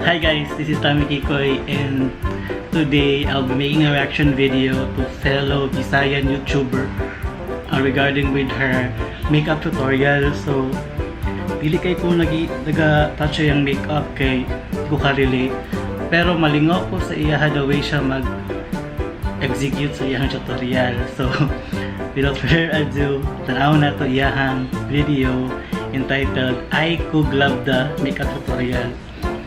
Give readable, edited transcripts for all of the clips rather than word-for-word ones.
Hi guys, this is TammyKikoy and today I'll be making a reaction video to fellow Visayan YouTuber regarding with her makeup tutorial. So, dili kay ko naga-touch yung makeup kay ko ka-relate. Pero malingaw ko sa iya the way siya mag-execute sa iyang tutorial. So, without further ado, tanaw na to iyang video entitled LABDA makeup tutorial.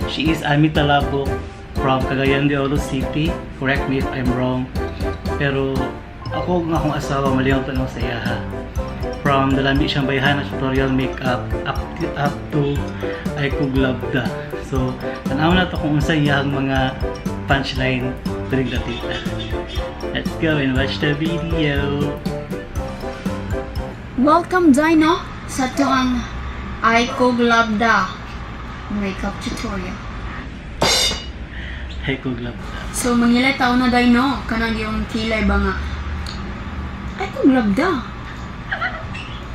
She is Talaboc from Cagayan de Oro City. Correct me if I'm wrong. Pero ako nga akong asawa maliyang tanaw sa iya ha. From dalami siyang bayhan na tutorial makeup up to LABDA. So tanaw na to kung unsa iyang mga punchline during the tita. Let's go and watch the video. Welcome Dino sa tuang LABDA makeup tutorial. LABDA. So mangilay tao na Dino kanang yung kilay ba nga LABDA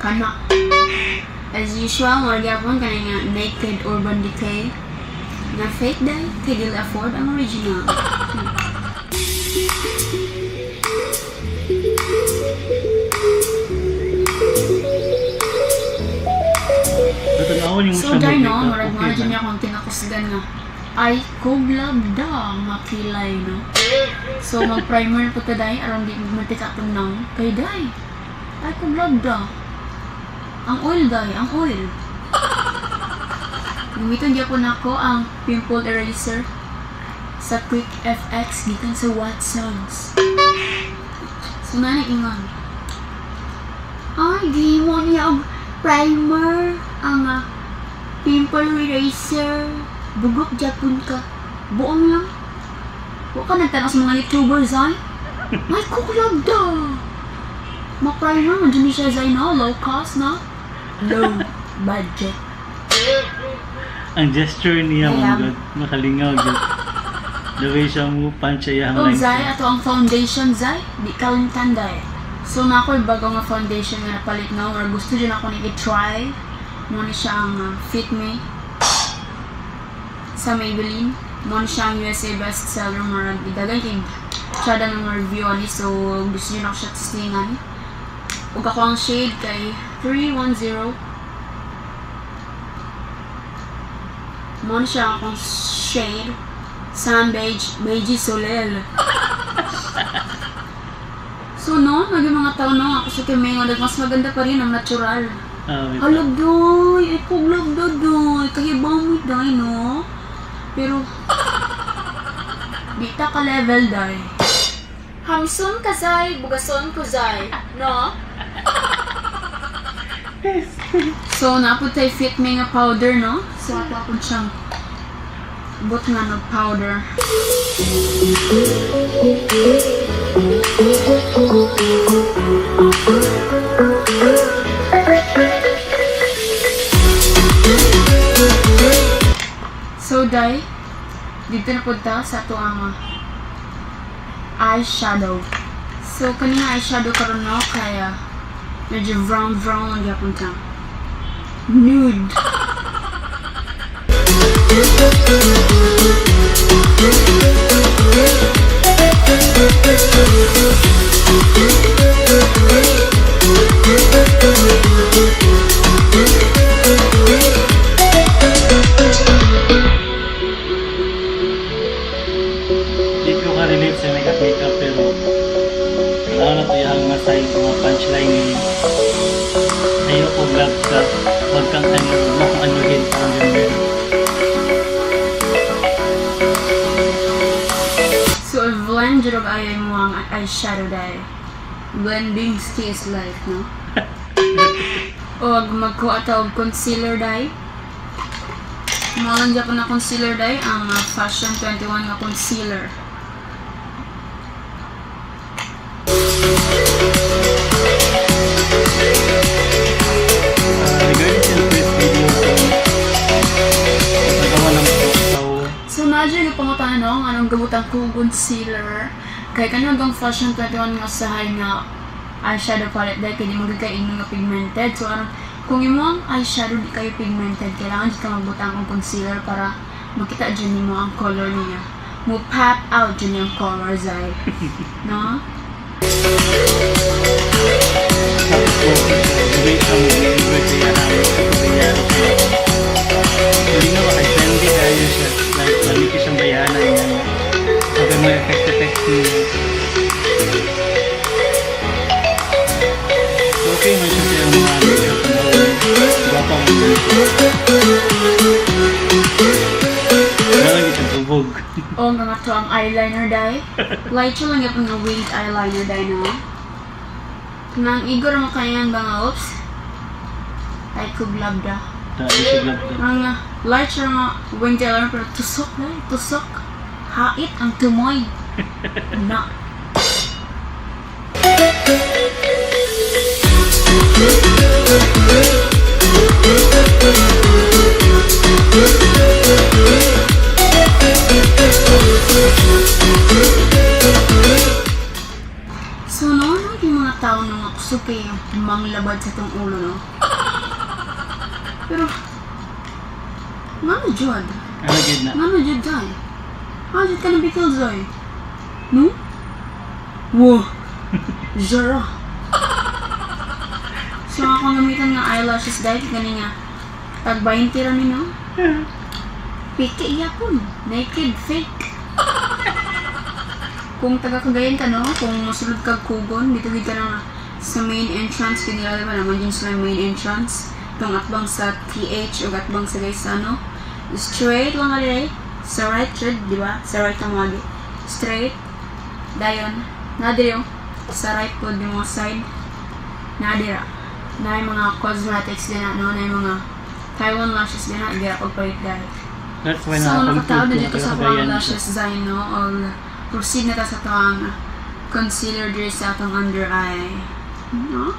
kana as usual mga gyapon kanang nga naked urban decay na fake dye kay dili afford ang original. So Dino, marag mga dyan niya akong tinakusgan nga LABDA makilay, no? So mag-primer po ta day aron di magmantika itong now kay day LABDA ang oil day, ang oil. Gamiton niya po na ako ang pimple eraser sa Quick FX gikan sa Watsons. So nanaingon ay di mo niya ang primer ang pimple eraser bugok Japon ka buong lang huwag ka nagtanong sa mga YouTubers ay LABDA ma-primer mo dyan siya Zay na low cost na low budget. Ang gesture niya mga makalingaw good. The way siya mo punch siya oh Zay ato ang foundation Zay di kalimtan day. So na ako bago nga foundation nga napalit na or gusto dyan ako i-try mo ni siya ang Fit Me sa Maybelline mo ni siya ang USA bestseller marag idagay kay siya ng review ani so gusto dyan ako siya testingan ug ako ang shade kay 310 mo ni siya akong shade Sun Beige Soleil. So no, naging mga tao no, ako sa Kemengo, mas maganda pa rin ang natural. LABDA, LABDA doy, kahibang mo day no. Pero, di ta ka level day. Hamsun ka Zay, bugason ko Zay, no? So, napod tayo Fit Me nga powder no? So, ako siyang but nga no powder. So day dito na punta sa ito ang eyeshadow. So kanina eyeshadow karon no kaya medyo brown ang gyapon ta. Nude. Hindi ko ka-relate sa makeup pero alam na ito yung mga sign, mga punchline ni ayaw ko vlog ka huwag kang anuhin parang ganun. So blend jurog ayaw mo ang eyeshadow dahil blending stays life no? O magkuha ta og concealer dahil malangya ko na concealer dahil ang Fashion 21 nga concealer. So nadya yung pangutanong anong gabutan ko concealer kay kanang Fashion 21 nga sahay nga eyeshadow palette dahil kaya di magkakain nga pigmented. So kung imo ang eyeshadow di kayo pigmented, kailangan di ka magbutang ng concealer para makita dyan mo ang color niya. Mo pop out dyan yung color, Zay. No? Hindi nga maka-trendy kayo siya. Like, maliki siyang bayanan niya. Sabi mo yung effect niya. Okay, may siya siyang mga video ko na guwapa mo siya. Wala lang itong tubog. Oo nga to ang eyeliner dye. Light siya lang yung mga winged eyeliner dye na. Nang igor mo kanyang mga oops. Ay kog LABDA. Dahil siya labda. Mga light siya nga winged eyeliner pero tusok na. Tusok. Hait ang tumoy. Na. So, noon yung mga tao nung nakusuki yung manglabad sa itong ulo, no? Pero, ano dyan? Ano gid na? Ano dyan dyan? Ano dyan ka nabikil dyan? No? Wow! Zara! So, akong gamitan nga eyelashes dahil gani nga tag-20 rami, no? Piki iyapon. Naked fake. Kung taga-Cagayan ka, no? Kung masulod kag kugon, dito ka na sa main entrance. Kinilala ba naman yun sila main entrance. Itong atbang sa TH o atbang sa Gaisano. Straight lang ali. Sa right side, di ba? Sa right ang magi. Straight. Dayon. Nadiri, sa right po yung mga side. Nadira. Na yung mga cosmetics din na, no? Na yung mga Taiwan lashes din na. Gira pagpalit dahil. That's why So, nakataon na na dito sa mga lashes design, no? O, proceed na ta sa itong concealer dito sa itong under eye. No?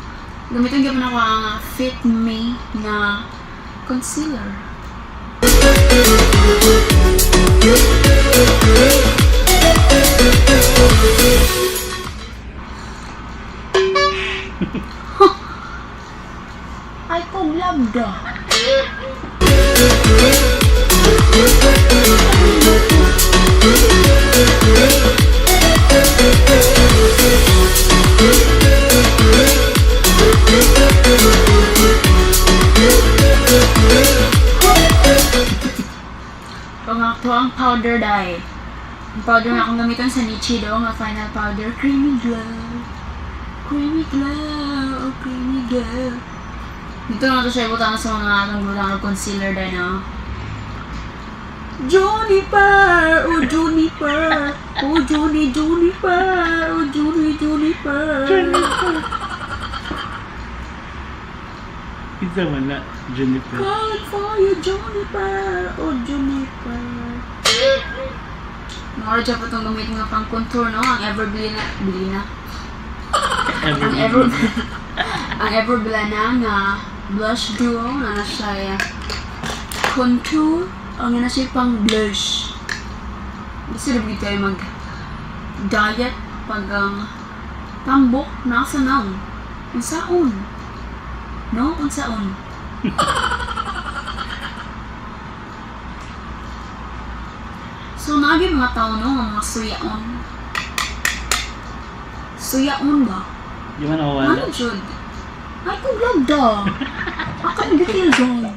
Gamitin ko na ko ang Fit Me na concealer. Ay, kong LABDA. Ito ang powder dye. Ang powder na akong gamitan sa Nichido, nga final powder. Creamy glow. Creamy glow. Creamy glow. Dito na ito siya ibutang sa mga atong butang concealer dye na. Juniper! Oh, Juniper! Oh, Juniper! Oh, Juniper! Pizza man na, Juniper. Calling for you, Juniper! Oh, Juniper! Mga dyan po itong gamitin nga pang contour, no? Ang Everblina. Ang Everblina nga blush duo na siya contour. Ang na siya pang blush. Gusto na tayo mag-diet pag ang tambok nasa naon. Unsaon? No? Unsaon? So, nagi mga tao, no? Mga suyaon. Suyaon ba? Di man ako wala. Ano, Jud? Ay, kung LABDA. Akan detail dyan.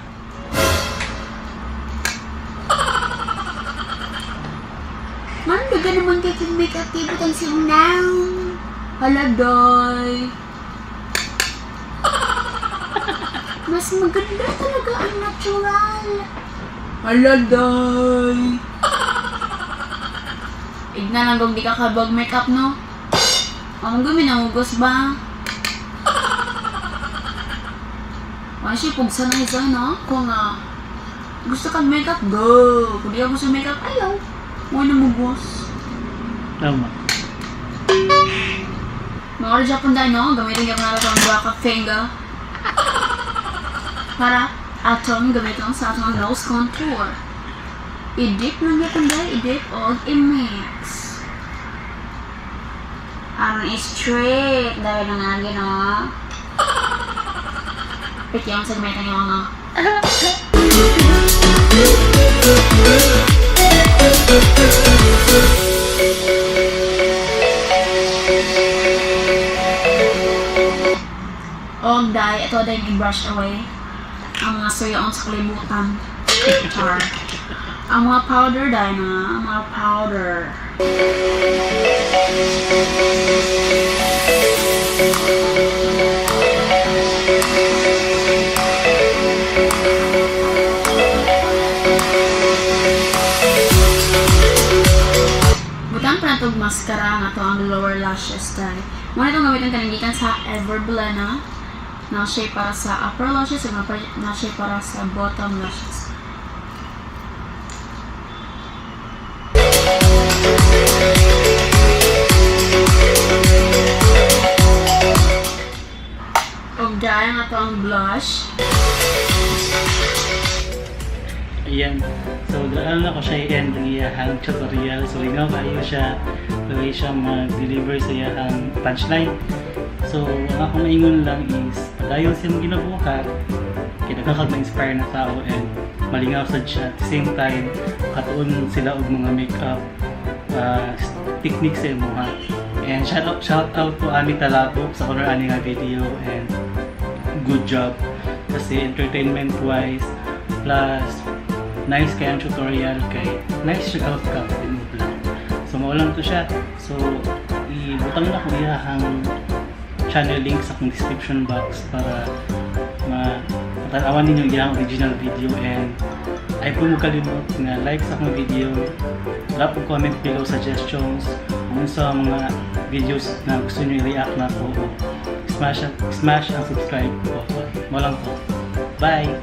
Man, baga naman kayo kung make activity ang sinaw. Haladay. Mas maganda talaga ang natural. Haladay. Igna lang kung di ka kabag makeup, no? Ang gumi na hugos ba? Ay, siya, kung sanay sa, no? Kung gusto kang makeup, go! Kung di ka gusto makeup, ayaw. Huwag na mugos. Tama. Mga ka Japon tayo, no? Gamitin ka pa natin ang Baka Finger. Para atong gamitin sa atong nose contour. I-dip lang Japon tayo, i-dip o i-mix. Aron straight dahil na nga gano'n. Piti yung sa gamitin yung mga ito dahil i-brush away ang mga suyaon sa kalibutan. Char. Ang mga powder dahil na, ang mga powder. Butang pa na itong mascara nga to ang lower lashes dahil. Muna itong gamitin kanindikan sa Everblena na shade para sa upper lashes at na shade para sa bottom lashes. Og dahil nga to ang blush. Ayan. So, daan na ko siya i-end ang iyahang tutorial. So, lingaw kayo siya. Pwede siya mag-deliver sa iyahang punchline. So, ang akong maingon lang is, padayon siya ginabuhat, kaya nakakag-inspire na tao and malingaw sad siya. At the same time, katuon sila og mga makeup techniques sa imo ha. And shout out to Ami Talaboc sa kunwari ani nga video and good job. Kasi entertainment wise, plus nice kaya ang tutorial kay nice siya outcome din mo lang. So maulang to siya. So ibutang na ko iyahang channel link sa akong description box para matanawan ninyo iyang original video and ay po mo kalimot nga like sa akong video, drop po comment below suggestions kung sa mga videos na gusto nyo i-react na po, smash ang subscribe po. Maulang po. Bye!